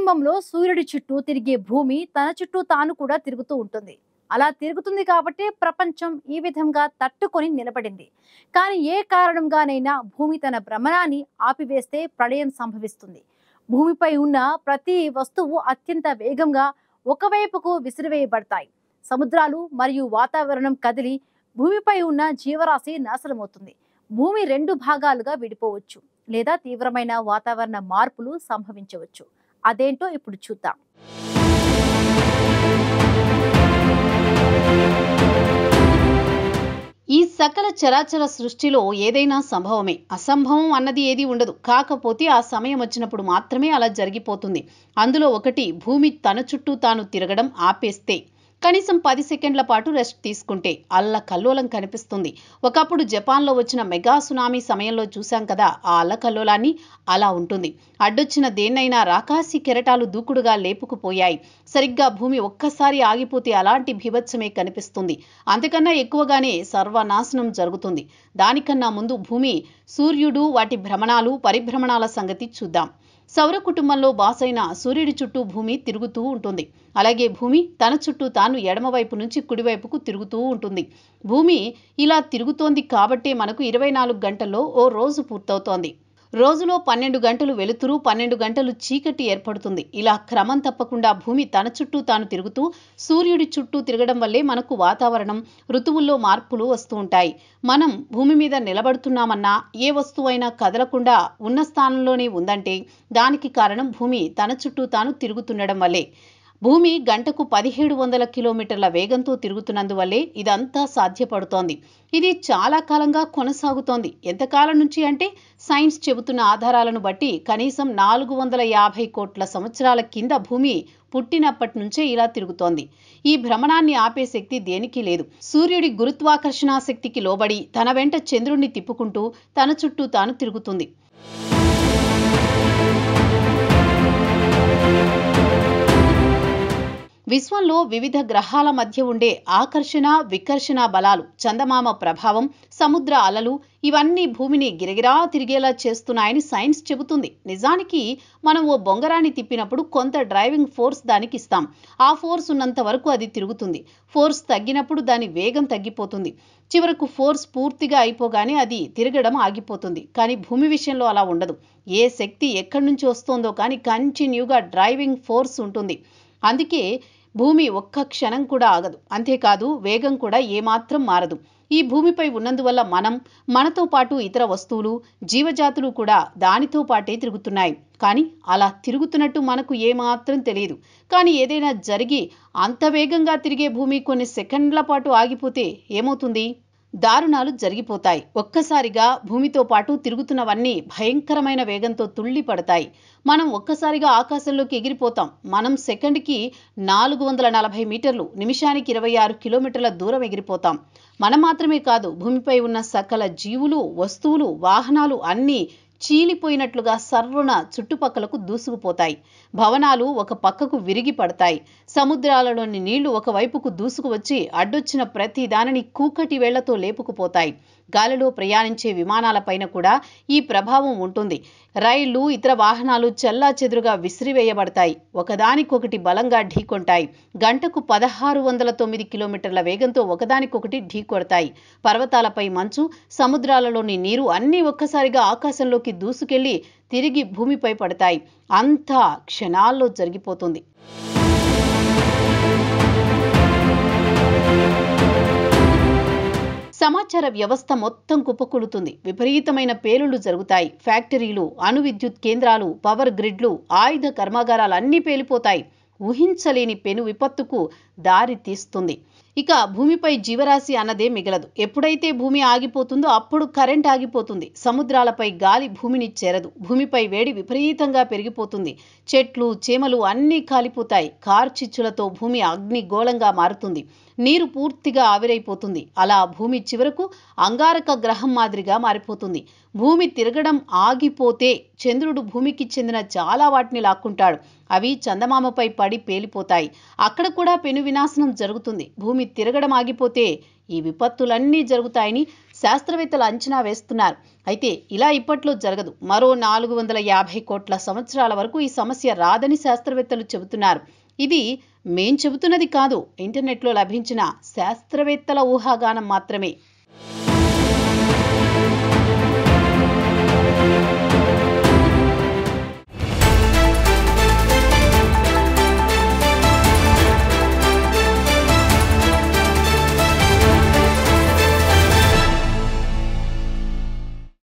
కుటుంబంలో సూర్యుడి చుట్టూ తిరిగే భూమి తన చుట్టూ తాను కూడా తిరుగుతూ ఉంటుంది. అలా తిరుగుతుంది కాబట్టి ప్రపంచం ఈ విధంగా తట్టుకొని నిలబడింది. కానీ ఏ కారణంగానైనా భూమి తన భ్రమణాన్ని ఆపివేస్తే ప్రళయం సంభవిస్తుంది. భూమిపై ఉన్న ప్రతి వస్తువు అత్యంత వేగంగా ఒకవైపుకు విసిరివేయబడతాయి. సముద్రాలు మరియు వాతావరణం కదిలి భూమిపై ఉన్న జీవరాశి నాశనమవుతుంది. భూమి రెండు భాగాలుగా విడిపోవచ్చు లేదా తీవ్రమైన వాతావరణ మార్పులు సంభవించవచ్చు. అదేంటో ఇప్పుడు చూద్దాం. ఈ సకల చరాచర సృష్టిలో ఏదైనా సంభవమే. అసంభవం అన్నది ఏది ఉండదు. కాకపోతే ఆ సమయం వచ్చినప్పుడు మాత్రమే అలా జరిగిపోతుంది. అందులో ఒకటి భూమి తన చుట్టూ తాను తిరగడం ఆపేస్తే. కనీసం 10 సెకండ్ల పాటు రెస్ట్ తీసుకుంటే అల్లకల్లోలం కనిపిస్తుంది. ఒకప్పుడు జపాన్లో వచ్చిన మెగా సునామీ సమయంలో చూశాం కదా, ఆ అల్లకల్లోలాన్ని అలా ఉంటుంది. అడ్డొచ్చిన దేన్నైనా రాకాసి కెరటాలు దూకుడుగా లేపుకుపోయాయి. సరిగ్గా భూమి ఒక్కసారి ఆగిపోతే అలాంటి బీభత్సమే కనిపిస్తుంది. అంతకన్నా ఎక్కువగానే సర్వనాశనం జరుగుతుంది. దానికన్నా ముందు భూమి, సూర్యుడు, వాటి భ్రమణాలు, పరిభ్రమణాల సంగతి చూద్దాం. సౌర కుటుంబంలో బాసైన సూర్యుడి చుట్టూ భూమి తిరుగుతూ ఉంటుంది. అలాగే భూమి తన చుట్టూ తాను ఎడమవైపు నుంచి కుడివైపుకు తిరుగుతూ ఉంటుంది. భూమి ఇలా తిరుగుతోంది కాబట్టే మనకు 24 గంటల్లో ఓ రోజు పూర్తవుతోంది. రోజులో 12 గంటలు వెలుతురు, 12 గంటలు చీకటి ఏర్పడుతుంది. ఇలా క్రమం తప్పకుండా భూమి తన చుట్టూ తాను తిరుగుతూ సూర్యుడి చుట్టూ తిరగడం వల్లే మనకు వాతావరణం, ఋతువుల్లో మార్పులు వస్తూ ఉంటాయి. మనం భూమి మీద నిలబడుతున్నామన్నా, ఏ వస్తువైనా కదలకుండా ఉన్న స్థానంలోనే ఉందంటే దానికి కారణం భూమి తన చుట్టూ తాను తిరుగుతుండడం వల్లే. భూమి గంటకు 1700 కిలోమీటర్ల వేగంతో తిరుగుతున్నందువల్లే ఇదంతా సాధ్యపడుతోంది. ఇది చాలా కాలంగా కొనసాగుతోంది. ఎంతకాలం నుంచి అంటే సైన్స్ చెబుతున్న ఆధారాలను బట్టి కనీసం 450 కోట్ల సంవత్సరాల కింద భూమి పుట్టినప్పటి నుంచే ఇలా తిరుగుతోంది. ఈ భ్రమణాన్ని ఆపే శక్తి దేనికి లేదు. సూర్యుడి గురుత్వాకర్షణ శక్తికి లోబడి తన వెంట చంద్రుణ్ణి తిప్పుకుంటూ తన చుట్టూ తాను తిరుగుతుంది. విశ్వంలో వివిధ గ్రహాల మధ్య ఉండే ఆకర్షణ, వికర్షణ బలాలు, చందమామ ప్రభావం, సముద్ర అలలు ఇవన్నీ భూమిని గిరగిరా తిరిగేలా చేస్తున్నాయని సైన్స్ చెబుతుంది. నిజానికి మనం ఓ బొంగరాన్ని తిప్పినప్పుడు కొంత డ్రైవింగ్ ఫోర్స్ దానికి ఇస్తాం. ఆ ఫోర్స్ ఉన్నంత వరకు అది తిరుగుతుంది. ఫోర్స్ తగ్గినప్పుడు దాని వేగం తగ్గిపోతుంది. చివరకు ఫోర్స్ పూర్తిగా అయిపోగానే అది తిరగడం ఆగిపోతుంది. కానీ భూమి విషయంలో అలా ఉండదు. ఏ శక్తి ఎక్కడి నుంచి వస్తోందో కానీ కంటిన్యూగా డ్రైవింగ్ ఫోర్స్ ఉంటుంది. అందుకే భూమి ఒక్క క్షణం కూడా ఆగదు. అంతేకాదు వేగం కూడా ఏమాత్రం మారదు. ఈ భూమిపై ఉన్నందువల్ల మనతో పాటు ఇతర వస్తువులు, జీవజాతులు కూడా దానితో పాటే తిరుగుతున్నాయి. కానీ అలా తిరుగుతున్నట్టు మనకు ఏమాత్రం తెలియదు. కానీ ఏదైనా జరిగి అంత వేగంగా తిరిగే భూమి కొన్ని సెకండ్ల పాటు ఆగిపోతే ఏమవుతుంది? దారుణాలు జరిగిపోతాయి. ఒక్కసారిగా భూమితో పాటు తిరుగుతున్నవన్నీ భయంకరమైన వేగంతో తుళ్ళి పడతాయి. మనం ఒక్కసారిగా ఆకాశంలోకి ఎగిరిపోతాం. మనం సెకండ్కి 440 మీటర్లు, నిమిషానికి 26 కిలోమీటర్ల దూరం ఎగిరిపోతాం. మనం మాత్రమే కాదు, భూమిపై ఉన్న సకల జీవులు, వస్తువులు, వాహనాలు అన్నీ చీలిపోయినట్లుగా సర్రున చుట్టుపక్కలకు దూసుకుపోతాయి. భవనాలు ఒక పక్కకు విరిగి పడతాయి. సముద్రాలలోని నీళ్లు ఒకవైపుకు దూసుకువచ్చి అడ్డొచ్చిన ప్రతి దానిని కూకటి వేళ్లతో లేపుకుపోతాయి. గాలిలో ప్రయాణించే విమానాలపైన కూడా ఈ ప్రభావం ఉంటుంది. రైళ్లు, ఇతర వాహనాలు చెల్లాచెదురుగా విసిరివేయబడతాయి. ఒకదానికొకటి బలంగా ఢీకొంటాయి. గంటకు 1609 కిలోమీటర్ల వేగంతో ఒకదానికొకటి ఢీకొడతాయి. పర్వతాలపై మంచు, సముద్రాలలోని నీరు అన్నీ ఒక్కసారిగా ఆకాశంలోకి దూసుకెళ్లి తిరిగి భూమిపై పడతాయి. అంతా క్షణాల్లో జరిగిపోతుంది. సమాచార వ్యవస్థ మొత్తం కుప్పకూలుతుంది. విపరీతమైన పేలుళ్లు జరుగుతాయి. ఫ్యాక్టరీలు, అణు విద్యుత్ కేంద్రాలు, పవర్ గ్రిడ్లు, ఆయుధ కర్మాగారాలు అన్నీ పేలిపోతాయి. ఊహించలేని పెను విపత్తుకు దారి తీస్తుంది. ఇక భూమిపై జీవరాశి అన్నదే మిగలదు. ఎప్పుడైతే భూమి ఆగిపోతుందో అప్పుడు కరెంట్ ఆగిపోతుంది. సముద్రాలపై గాలి భూమిని చేరదు. భూమిపై వేడి విపరీతంగా పెరిగిపోతుంది. చెట్లు, చేమలు అన్నీ కాలిపోతాయి. కార్చిచ్చులతో భూమి అగ్నిగోళంగా మారుతుంది. నీరు పూర్తిగా ఆవిరైపోతుంది. అలా భూమి చివరకు అంగారక గ్రహం మాదిరిగా మారిపోతుంది. భూమి తిరగడం ఆగిపోతే చంద్రుడు భూమికి చెందిన చాలా వాటిని లాక్కుంటాడు. అవి చందమామపై పడి పేలిపోతాయి. అక్కడ కూడా పెను వినాశనం జరుగుతుంది. భూమి తిరగడం ఆగిపోతే ఈ విపత్తులన్నీ జరుగుతాయని శాస్త్రవేత్తలు అంచనా వేస్తున్నారు. అయితే ఇలా ఇప్పట్లో జరగదు. మరో 450 కోట్ల సంవత్సరాల వరకు ఈ సమస్య రాదని శాస్త్రవేత్తలు చెబుతున్నారు. ఇది మేం చెబుతున్నది కాదు, ఇంటర్నెట్లో లభించిన శాస్త్రవేత్తల ఊహాగానం మాత్రమే.